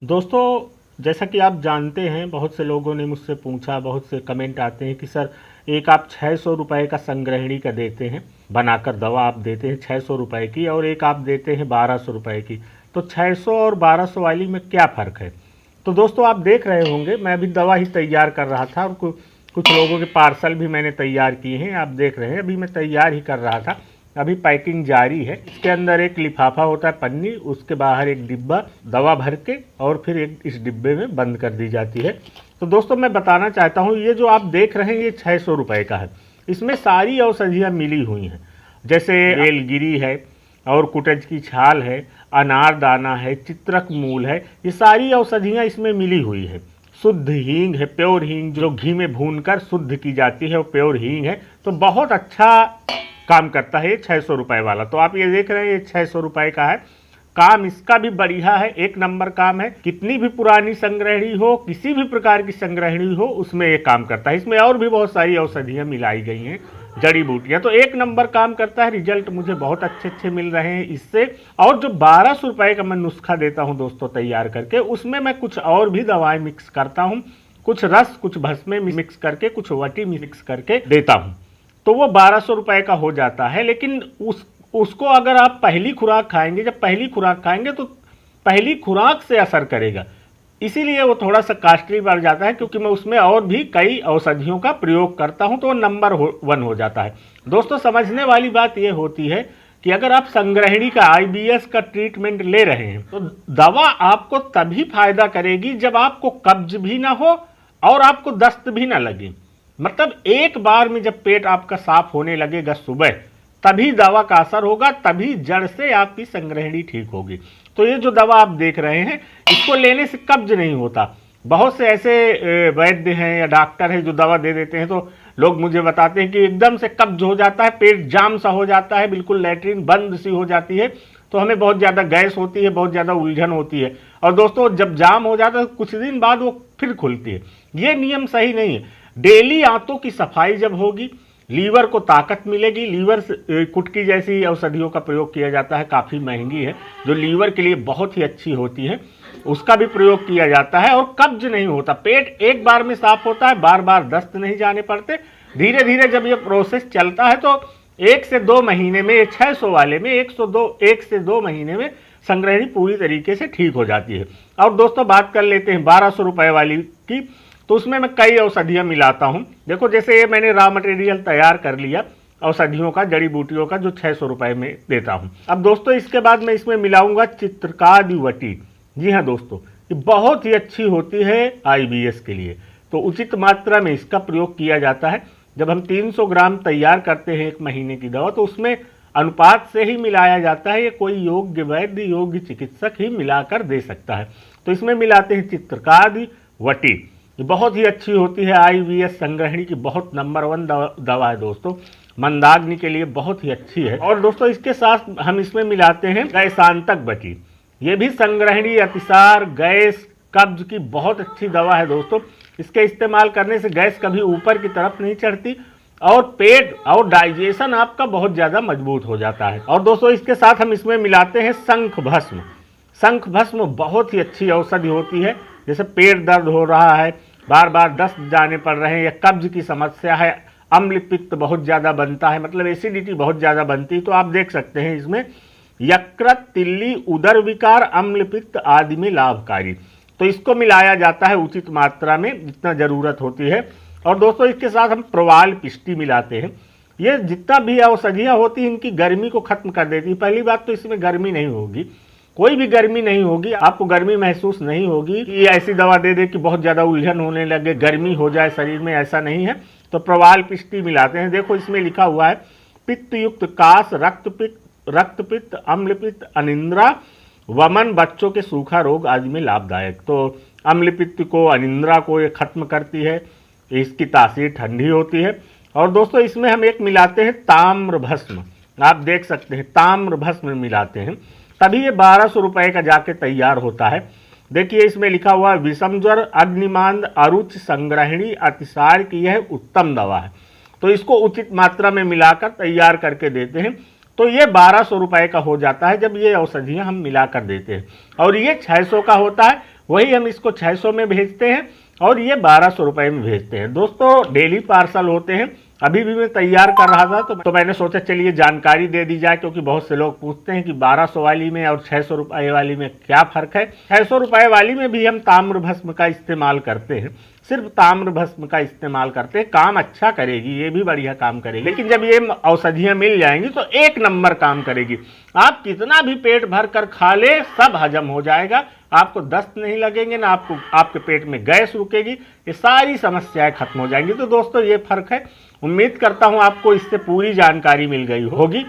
दोस्तों, जैसा कि आप जानते हैं, बहुत से लोगों ने मुझसे पूछा, बहुत से कमेंट आते हैं कि सर एक आप 600 रुपये का संग्रहणी का देते हैं, बनाकर दवा आप देते हैं 600 रुपये की, और एक आप देते हैं 1200 रुपये की। तो 600 और 1200 वाली में क्या फ़र्क है? तो दोस्तों, आप देख रहे होंगे, मैं अभी दवा ही तैयार कर रहा था और कुछ लोगों के पार्सल भी मैंने तैयार किए हैं। आप देख रहे हैं, अभी मैं तैयार ही कर रहा था, अभी पैकिंग जारी है। इसके अंदर एक लिफाफा होता है, पन्नी, उसके बाहर एक डिब्बा दवा भर के, और फिर एक इस डिब्बे में बंद कर दी जाती है। तो दोस्तों, मैं बताना चाहता हूँ, ये जो आप देख रहे हैं ये 600 रुपये का है। इसमें सारी औषधियाँ मिली हुई हैं, जैसे बेलगिरी है और कुटज की छाल है, अनारदाना है, चित्रक मूल है, ये सारी औषधियाँ इसमें मिली हुई है। शुद्ध हींग है, प्योर हींग, जो घी में भूनकर शुद्ध की जाती है, वो प्योर हींग है। तो बहुत अच्छा काम करता है ये 600 रुपये वाला। तो आप ये देख रहे हैं, ये 600 रुपये का है। काम इसका भी बढ़िया है, एक नंबर काम है। कितनी भी पुरानी संग्रहणी हो, किसी भी प्रकार की संग्रहणी हो, उसमें ये काम करता है। इसमें और भी बहुत सारी औषधियाँ मिलाई गई हैं, जड़ी बूटियाँ। तो एक नंबर काम करता है। रिजल्ट मुझे बहुत अच्छे मिल रहे हैं इससे। और जो 1200 रुपये का मैं नुस्खा देता हूँ दोस्तों तैयार करके, उसमें मैं कुछ और भी दवाएं मिक्स करता हूँ, कुछ रस, कुछ भस्में मिक्स करके, कुछ वटी मिक्स करके देता हूँ। तो वो 1200 रुपये का हो जाता है। लेकिन उसको अगर आप पहली खुराक खाएंगे, जब पहली खुराक खाएंगे तो पहली खुराक से असर करेगा, इसीलिए वो थोड़ा सा कॉस्टली बढ़ जाता है, क्योंकि मैं उसमें और भी कई औषधियों का प्रयोग करता हूं, तो वो नंबर 1 हो जाता है। दोस्तों, समझने वाली बात ये होती है कि अगर आप संग्रहणी का IBS का ट्रीटमेंट ले रहे हैं, तो दवा आपको तभी फायदा करेगी जब आपको कब्ज भी ना हो और आपको दस्त भी ना लगे। मतलब एक बार में जब पेट आपका साफ होने लगेगा सुबह, तभी दवा का असर होगा, तभी जड़ से आपकी संग्रहणी ठीक होगी। तो ये जो दवा आप देख रहे हैं, इसको लेने से कब्ज नहीं होता। बहुत से ऐसे वैद्य हैं या डॉक्टर हैं जो दवा दे देते हैं, तो लोग मुझे बताते हैं कि एकदम से कब्ज हो जाता है, पेट जाम सा हो जाता है, बिल्कुल लैट्रिन बंद सी हो जाती है, तो हमें बहुत ज़्यादा गैस होती है, बहुत ज़्यादा उलझन होती है। और दोस्तों, जब जाम हो जाता है तो कुछ दिन बाद वो फिर खुलती है। ये नियम सही नहीं है। डेली आंतों की सफाई जब होगी, लीवर को ताकत मिलेगी। लीवर कुटकी जैसी औषधियों का प्रयोग किया जाता है, काफ़ी महंगी है, जो लीवर के लिए बहुत ही अच्छी होती है, उसका भी प्रयोग किया जाता है। और कब्ज नहीं होता, पेट एक बार में साफ होता है, बार बार दस्त नहीं जाने पड़ते। धीरे धीरे जब ये प्रोसेस चलता है तो 1 से 2 महीने में, 600 वाले में 1 से 2 महीने में संग्रहणी पूरी तरीके से ठीक हो जाती है। और दोस्तों, बात कर लेते हैं 1200 रुपये वाली की। तो उसमें मैं कई औषधियाँ मिलाता हूँ। देखो, जैसे ये मैंने रॉ मटेरियल तैयार कर लिया औषधियों का, जड़ी बूटियों का, जो 600 रुपये में देता हूँ। अब दोस्तों, इसके बाद मैं इसमें मिलाऊंगा चित्रकादि वटी। जी हाँ दोस्तों, ये बहुत ही अच्छी होती है IBS के लिए, तो उचित मात्रा में इसका प्रयोग किया जाता है। जब हम 300 ग्राम तैयार करते हैं 1 महीने की दवा, तो उसमें अनुपात से ही मिलाया जाता है। ये कोई योग्य वैद्य, योग्य चिकित्सक ही मिलाकर दे सकता है। तो इसमें मिलाते हैं चित्रकादि वटी। ये बहुत ही अच्छी होती है, IBS संग्रहणी की बहुत नंबर 1 दवा है दोस्तों। मंदाग्नि के लिए बहुत ही अच्छी है। और दोस्तों, इसके साथ हम इसमें मिलाते हैं गैसांतक वटी। ये भी संग्रहणी, अतिसार, गैस, कब्ज की बहुत अच्छी दवा है दोस्तों। इसके इस्तेमाल करने से गैस कभी ऊपर की तरफ नहीं चढ़ती, और पेट और डाइजेशन आपका बहुत ज़्यादा मजबूत हो जाता है। और दोस्तों, इसके साथ हम इसमें मिलाते हैं शंख भस्म। शंख भस्म बहुत ही अच्छी औषधि होती है। जैसे पेट दर्द हो रहा है, बार बार दस्त जाने पड़ रहे हैं, या कब्ज की समस्या है, अम्ल पित्त बहुत ज़्यादा बनता है, मतलब एसिडिटी बहुत ज़्यादा बनती है, तो आप देख सकते हैं इसमें यकृत, तिल्ली, उदर विकार, अम्ल पित्त आदि में लाभकारी। तो इसको मिलाया जाता है उचित मात्रा में, जितना ज़रूरत होती है। और दोस्तों, इसके साथ हम प्रवाल पिष्टी मिलाते हैं। ये जितना भी औषधियाँ होती हैं, इनकी गर्मी को खत्म कर देती है। पहली बात तो इसमें गर्मी नहीं होगी, कोई भी गर्मी नहीं होगी, आपको गर्मी महसूस नहीं होगी कि ऐसी दवा दे दे कि बहुत ज़्यादा उलझन होने लगे, गर्मी हो जाए शरीर में, ऐसा नहीं है। तो प्रवाल पिष्टी मिलाते हैं। देखो, इसमें लिखा हुआ है पित्त युक्त कास, रक्तपित्त, अम्लपित्त, अनिंद्रा, वमन, बच्चों के सूखा रोग आदि में लाभदायक। तो अम्लपित्त को, अनिंद्रा को ये खत्म करती है, इसकी तासीर ठंडी होती है। और दोस्तों, इसमें हम एक मिलाते हैं ताम्र भस्म। आप देख सकते हैं, ताम्र भस्म मिलाते हैं, तभी ये 1200 रुपये का जाके तैयार होता है। देखिए, इसमें लिखा हुआ है विषमज्वर, अग्निमांद, अरुच, संग्रहणी, अतिसार की यह उत्तम दवा है। तो इसको उचित मात्रा में मिलाकर तैयार करके देते हैं। तो ये 1200 रुपये का हो जाता है जब ये औषधियाँ हम मिला कर देते हैं। और ये 600 का होता है, वही हम इसको 600 में भेजते हैं और ये 1200 रुपये में भेजते हैं। दोस्तों डेली पार्सल होते हैं। अभी भी मैं तैयार कर रहा था तो मैंने सोचा चलिए जानकारी दे दी जाए, क्योंकि बहुत से लोग पूछते हैं कि 1200 वाली में और 600 रुपये वाली में क्या फ़र्क है। 600 रुपये वाली में भी हम ताम्र भस्म का इस्तेमाल करते हैं, सिर्फ ताम्र भस्म का इस्तेमाल करते हैं। काम अच्छा करेगी, ये भी बढ़िया काम करेगी, लेकिन जब ये औषधियाँ मिल जाएंगी तो एक नंबर काम करेगी। आप कितना भी पेट भर कर खा ले सब हजम हो जाएगा, आपको दस्त नहीं लगेंगे ना, आपको आपके पेट में गैस रुकेगी, ये सारी समस्याएं खत्म हो जाएंगी। तो दोस्तों ये फ़र्क है। उम्मीद करता हूँ आपको इससे पूरी जानकारी मिल गई होगी।